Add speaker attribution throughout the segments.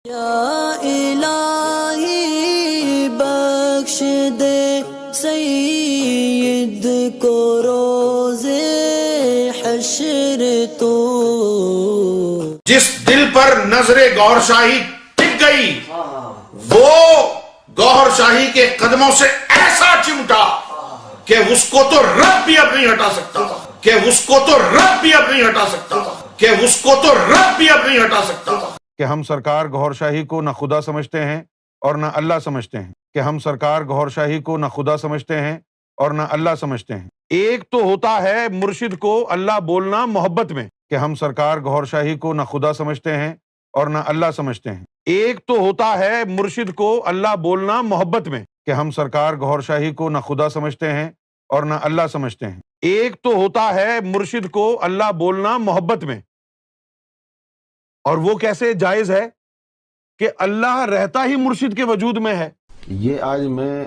Speaker 1: یا الہی بخش دے سید کو روز حشر تو،
Speaker 2: جس دل پر نظر گوھر شاہی ٹک گئی وہ گوھر شاہی کے قدموں سے ایسا چمٹا کہ اس کو تو رب بھی اب نہیں ہٹا سکتا، کہ اس کو تو رب بھی اب نہیں ہٹا سکتا، کہ اس کو تو رب بھی اب نہیں ہٹا سکتا۔
Speaker 3: کہ ہم سرکار گوھر شاہی کو نہ خدا سمجھتے ہیں اور نہ اللہ سمجھتے ہیں، کہ ہم سرکار گوھر شاہی کو نہ خدا سمجھتے ہیں اور نہ اللہ سمجھتے ہیں۔ ایک تو ہوتا ہے مرشد کو اللہ بولنا محبت میں، کہ ہم سرکار گوھر شاہی کو نہ خدا سمجھتے ہیں اور نہ اللہ سمجھتے ہیں۔ ایک تو ہوتا ہے مرشد کو اللہ بولنا محبت میں، کہ ہم سرکار گوھر شاہی کو نہ خدا سمجھتے ہیں اور نہ اللہ سمجھتے ہیں۔ ایک تو ہوتا ہے مرشد کو اللہ بولنا محبت میں، اور وہ کیسے جائز ہے کہ اللہ رہتا ہی مرشد کے وجود میں ہے۔
Speaker 4: یہ آج میں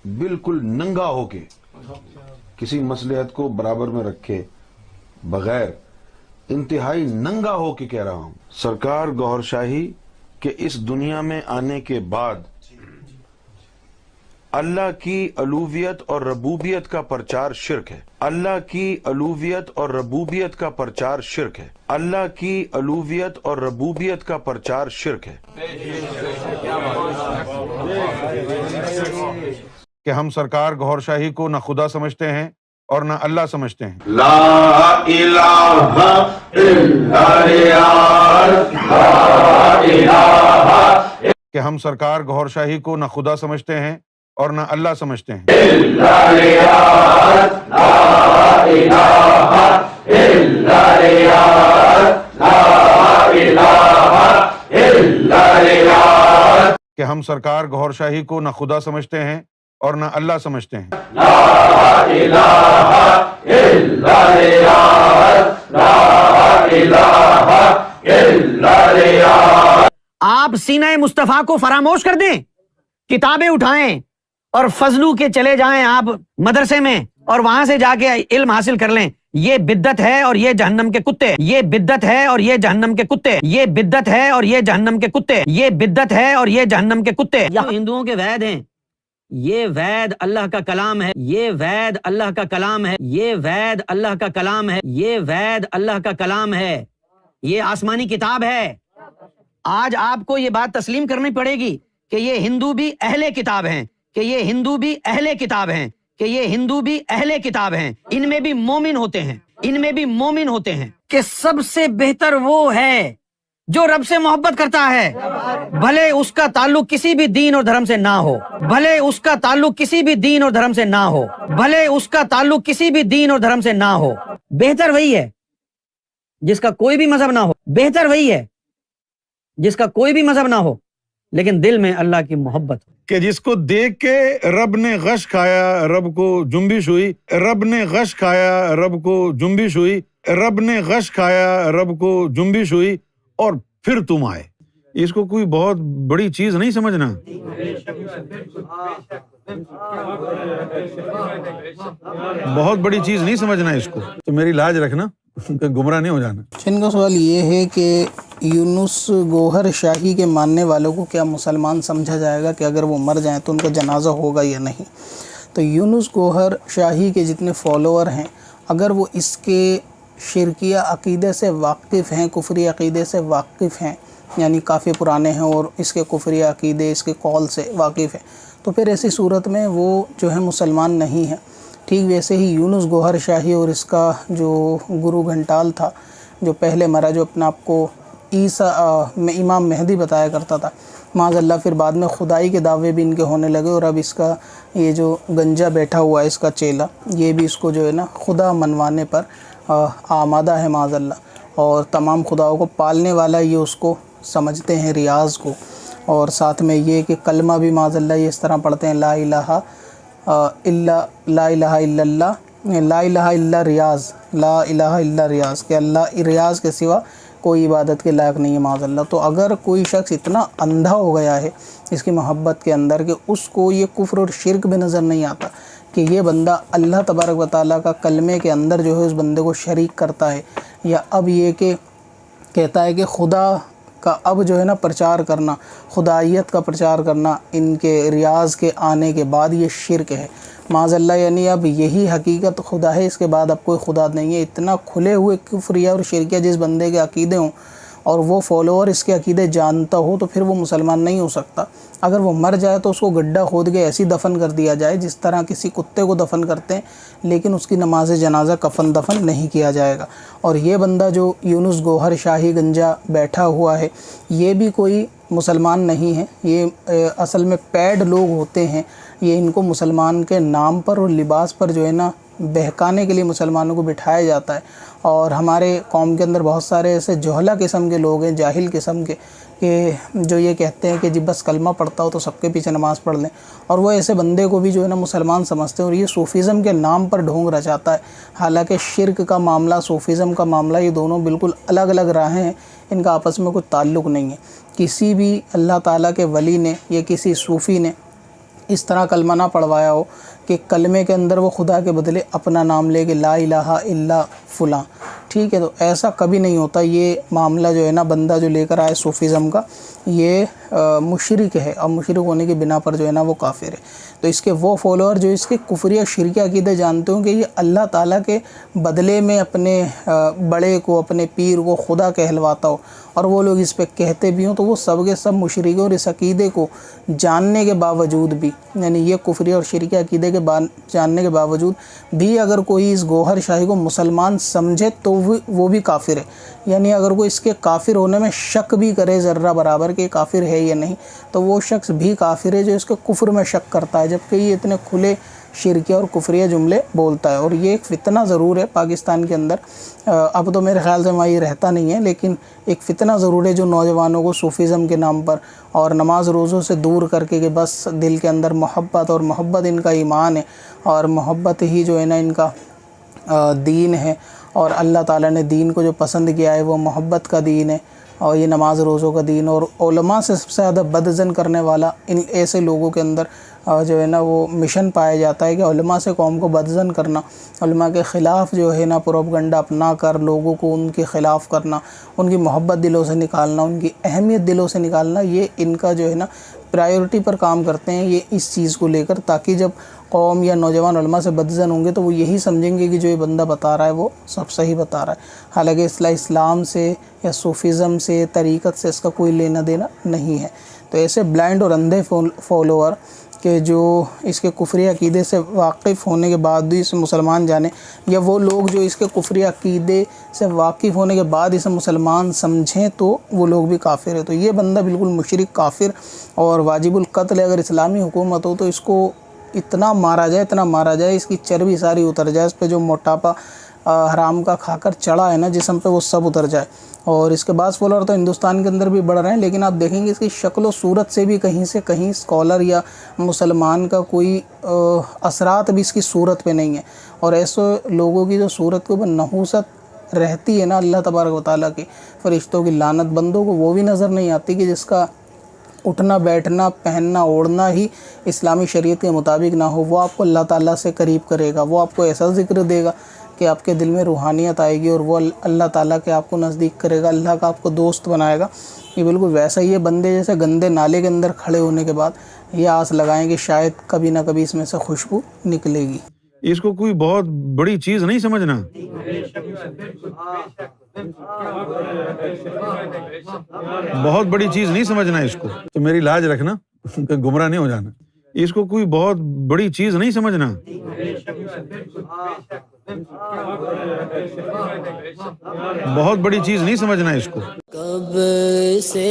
Speaker 4: بالکل ننگا ہو کے کسی مصلحت کو برابر میں رکھے بغیر انتہائی ننگا ہو کے کہہ رہا ہوں، سرکار گوھر شاہی کے اس دنیا میں آنے کے بعد اللہ کی الوہیت اور ربوبیت کا پرچار شرک ہے، اللہ کی الوہیت اور ربوبیت کا پرچار شرک ہے، اللہ کی الوہیت اور ربوبیت کا پرچار شرک ہے۔
Speaker 3: کہ ہم سرکار گوھر شاہی کو نہ خدا سمجھتے ہیں اور نہ اللہ سمجھتے ہیں۔
Speaker 2: لا الہ الا ریاض، لا الہ
Speaker 3: کہ ہم سرکار گوھر شاہی کو نہ خدا سمجھتے ہیں اور نہ اللہ سمجھتے ہیں۔
Speaker 2: الا ریاض، لا الہ الا ریاض، لا الہ الا ریاض۔
Speaker 3: کہ ہم سرکار گوھر شاہی کو نہ خدا سمجھتے ہیں اور نہ اللہ سمجھتے ہیں۔
Speaker 2: لا الہ الا ریاض، لا الہ الا ریاض۔
Speaker 5: آپ سینہ مصطفیٰ کو فراموش کر دیں، کتابیں اٹھائیں اور فضلو کے چلے جائیں آپ مدرسے میں اور وہاں سے جا کے علم حاصل کر لیں۔ یہ بدعت ہے اور یہ جہنم کے کتے، یہ بدعت ہے اور یہ جہنم کے کتے، یہ بدعت ہے اور یہ جہنم کے کتے، یہ بدعت ہے اور یہ جہنم کے کتے۔ یہ ہندوؤں کے وید ہیں، یہ وید اللہ کا کلام ہے، یہ وید اللہ کا کلام ہے، یہ وید اللہ کا کلام ہے، یہ وید اللہ کا کلام ہے، یہ آسمانی کتاب ہے۔ آج آپ کو یہ بات تسلیم کرنی پڑے گی کہ یہ ہندو بھی اہل کتاب ہیں، کہ یہ ہندو بھی اہل کتاب ہیں، کہ یہ ہندو بھی اہل کتاب ہیں، ان میں بھی مومن ہوتے ہیں، ان میں بھی مومن ہوتے ہیں۔ کہ سب سے بہتر وہ ہے جو رب سے محبت کرتا ہے، بھلے اس کا تعلق کسی بھی دین اور دھرم سے نہ ہو، بھلے اس کا تعلق کسی بھی دین اور دھرم سے نہ ہو، بھلے اس کا تعلق کسی بھی دین اور دھرم سے نہ ہو۔ بہتر وہی ہے جس کا کوئی بھی مذہب نہ ہو، بہتر وہی ہے جس کا کوئی بھی مذہب نہ ہو لیکن دل میں اللہ کی محبت ہو۔
Speaker 3: کہ جس کو دیکھ کے رب نے غش کھایا رب کو جنبش ہوئی، رب نے غش کھایا رب کو جنبش ہوئی، رب نے غش کھایا رب کو جنبش ہوئی اور پھر تم آئے۔ اس کو کوئی بہت بڑی چیز نہیں سمجھنا، بہت بڑی چیز نہیں سمجھنا اس کو، تو میری لاج رکھنا کہ گمراہ نہیں ہو جانا۔
Speaker 6: ان کا سوال یہ ہے کہ یونس گوھر شاہی کے ماننے والوں کو کیا مسلمان سمجھا جائے گا کہ اگر وہ مر جائیں تو ان کا جنازہ ہوگا یا نہیں؟ تو یونس گوھر شاہی کے جتنے فالوور ہیں، اگر وہ اس کے شرکیہ عقیدے سے واقف ہیں، کفری عقیدے سے واقف ہیں، یعنی کافی پرانے ہیں اور اس کے کفری عقیدے، اس کے قول سے واقف ہیں، تو پھر ایسی صورت میں وہ جو ہے مسلمان نہیں ہے۔ ٹھیک ویسے ہی یونس گوھر شاہی اور اس کا جو گرو گھنٹال تھا، جو پہلے مرا، جو اپنا آپ کو امام مہدی بتایا کرتا تھا، معاذ اللہ پھر بعد میں خدائی کے دعوے بھی ان کے ہونے لگے، اور اب اس کا یہ جو گنجا بیٹھا ہوا ہے اس کا چیلا، یہ بھی اس کو جو ہے نا خدا منوانے پر آمادہ ہے معاذ اللہ، اور تمام خداؤں کو پالنے والا یہ اس کو سمجھتے ہیں ریاض کو، اور ساتھ میں یہ کہ کلمہ بھی معاذ اللہ یہ اس طرح پڑھتے ہیں لا الہ الا اللہ، لا الہ الا ریاض، لا الہ الا ریاض، کہ اللہ ریاض کے سوا کوئی عبادت کے لائق نہیں ہے معاذ اللہ۔ تو اگر کوئی شخص اتنا اندھا ہو گیا ہے اس کی محبت کے اندر کہ اس کو یہ کفر اور شرک بھی نظر نہیں آتا کہ یہ بندہ اللہ تبارک و تعالیٰ کا کلمے کے اندر جو ہے اس بندے کو شریک کرتا ہے، یا اب یہ کہ کہتا ہے کہ خدا کا اب جو ہے نا پرچار کرنا، خدائیت کا پرچار کرنا ان کے ریاض کے آنے کے بعد یہ شرک ہے معاذ اللہ. یعنی اب یہی حقیقت خدا ہے، اس کے بعد اب کوئی خدا نہیں ہے. اتنا کھلے ہوئے کفریہ اور شرکیہ جس بندے کے عقیدے ہوں اور وہ فالوور اس کے عقیدے جانتا ہو تو پھر وہ مسلمان نہیں ہو سکتا. اگر وہ مر جائے تو اس کو گڈھا کھود کے ایسی دفن کر دیا جائے جس طرح کسی کتے کو دفن کرتے ہیں، لیکن اس کی نماز جنازہ کفن دفن نہیں کیا جائے گا. اور یہ بندہ جو یونس گوہر شاہی گنجا بیٹھا ہوا ہے یہ بھی کوئی مسلمان نہیں ہے. یہ اصل میں پیڈ لوگ ہوتے ہیں. یہ ان کو مسلمان کے نام پر اور لباس پر جو ہے نا بہکانے کے لیے مسلمانوں کو بٹھایا جاتا ہے. اور ہمارے قوم کے اندر بہت سارے ایسے جوہلا قسم کے لوگ ہیں، جاہل قسم کے، کہ جو یہ کہتے ہیں کہ جی بس کلمہ پڑھتا ہو تو سب کے پیچھے نماز پڑھ لیں، اور وہ ایسے بندے کو بھی جو ہے نا مسلمان سمجھتے ہیں. اور یہ صوفیزم کے نام پر ڈھونگ رچاتا ہے. حالانکہ شرک کا معاملہ، صوفیزم کا معاملہ، یہ دونوں بالکل الگ الگ راہیں ہیں، ان کا آپس میں کوئی تعلق نہیں ہے. کسی بھی اللہ تعالیٰ کے ولی نے یا کسی صوفی نے اس طرح کلمہ نہ پڑھوایا ہو کہ کلمے کے اندر وہ خدا کے بدلے اپنا نام لے کے لا الہ الا فلاں، ٹھیک ہے، تو ایسا کبھی نہیں ہوتا. یہ معاملہ جو ہے نا بندہ جو لے کر آئے صوفیزم کا یہ مشرک ہے، اور مشرک ہونے کی بنا پر جو ہے نا وہ کافر ہے. تو اس کے وہ فالوور جو اس کے کفریہ شرکیہ عقیدے جانتے ہوں کہ یہ اللہ تعالیٰ کے بدلے میں اپنے بڑے کو، اپنے پیر کو خدا کہلواتا ہو، اور وہ لوگ اس پہ کہتے بھی ہوں، تو وہ سب کے سب مشرک اور اس عقیدے کو جاننے کے باوجود بھی، یعنی یہ کفریہ اور شرکیہ عقیدے کے جاننے کے باوجود بھی اگر کوئی اس گوہر شاہی کو مسلمان سمجھے تو وہ بھی کافر ہے. یعنی اگر کوئی اس کے کافر ہونے میں شک بھی کرے ذرہ برابر کہ کافر ہے یا نہیں، تو وہ شخص بھی کافر ہے جو اس کے کفر میں شک کرتا ہے، جبکہ یہ اتنے کھلے شرکیہ اور کفریہ جملے بولتا ہے. اور یہ ایک فتنہ ضرور ہے پاکستان کے اندر. اب تو میرے خیال سے وہاں یہ رہتا نہیں ہے، لیکن ایک فتنہ ضرور ہے جو نوجوانوں کو صوفیزم کے نام پر اور نماز روزوں سے دور کر کے کہ بس دل کے اندر محبت، اور محبت ان کا ایمان ہے، اور محبت ہی جو ہے نا ان کا دین ہے، اور اللہ تعالیٰ نے دین کو جو پسند کیا ہے وہ محبت کا دین ہے، اور یہ نماز روزوں کا دین. اور علماء سے سب سے زیادہ بدظن کرنے والا ان ایسے لوگوں کے اندر جو ہے نا وہ مشن پایا جاتا ہے کہ علماء سے قوم کو بدظن کرنا، علماء کے خلاف جو ہے نا پروپیگنڈا اپنا کر لوگوں کو ان کے خلاف کرنا، ان کی محبت دلوں سے نکالنا، ان کی اہمیت دلوں سے نکالنا. یہ ان کا جو ہے نا پرائیورٹی پر کام کرتے ہیں یہ اس چیز کو لے کر، تاکہ جب قوم یا نوجوان علماء سے بدظن ہوں گے تو وہ یہی سمجھیں گے کہ جو یہ بندہ بتا رہا ہے وہ سب صحیح بتا رہا ہے. حالانکہ اسلام سے یا صوفیزم سے، طریقت سے اس کا کوئی لینا دینا نہیں ہے. تو ایسے بلائنڈ اور اندھے فالوور کہ جو اس کے کفری عقیدے سے واقف ہونے کے بعد بھی اسے مسلمان جانے، یا وہ لوگ جو اس کے کفری عقیدے سے واقف ہونے کے بعد اسے مسلمان سمجھیں تو وہ لوگ بھی کافر ہے. تو یہ بندہ بالکل مشرک، کافر اور واجب القتل ہے. اگر اسلامی حکومت ہو تو اس کو اتنا مارا جائے اس کی چربی ساری اتر جائے، اس پہ جو موٹاپا حرام کا کھا کر چڑھا ہے نا جسم پہ وہ سب اتر جائے. اور اس کے بعد فالوور تو ہندوستان کے اندر بھی بڑھ رہے ہیں، لیکن آپ دیکھیں گے اس کی شکل و صورت سے بھی کہیں سے کہیں اسکالر یا مسلمان کا کوئی اثرات بھی اس کی صورت پہ نہیں ہے. اور ایسے لوگوں کی جو صورت کے اوپر نحوست رہتی ہے نا اللہ تبارک و تعالیٰ کی، فرشتوں کی لعنت، بندوں کو وہ بھی نظر نہیں آتی کہ جس کا اٹھنا بیٹھنا پہننا اوڑھنا ہی اسلامی شریعت کے مطابق نہ ہو. وہ آپ کو اللہ تعالیٰ سے قریب کرے گا، وہ آپ کو ایسا ذکر دے گا کہ آپ کے دل میں روحانیت آئے گی، اور وہ اللہ تعالیٰ کے آپ کو نزدیک کرے گا، اللہ کا آپ کو دوست بنائے گا. یہ بالکل ویسا ہی ہے بندے جیسے گندے نالے کے اندر کھڑے ہونے کے بعد یہ آس لگائیں کہ شاید کبھی نہ کبھی اس میں سے خوشبو نکلے گی.
Speaker 3: اس کو کوئی بہت بڑی چیز نہیں سمجھنا. بہت بڑی چیز نہیں سمجھنا اس کو. تو میری لاج رکھنا کہ گمراہ نہیں ہو جانا. اس کو کوئی بہت بڑی چیز نہیں سمجھنا. بہت بڑی چیز نہیں سمجھنا اس کو.
Speaker 1: کب سے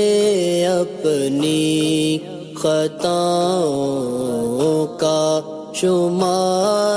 Speaker 1: اپنی خطاؤں کا شمار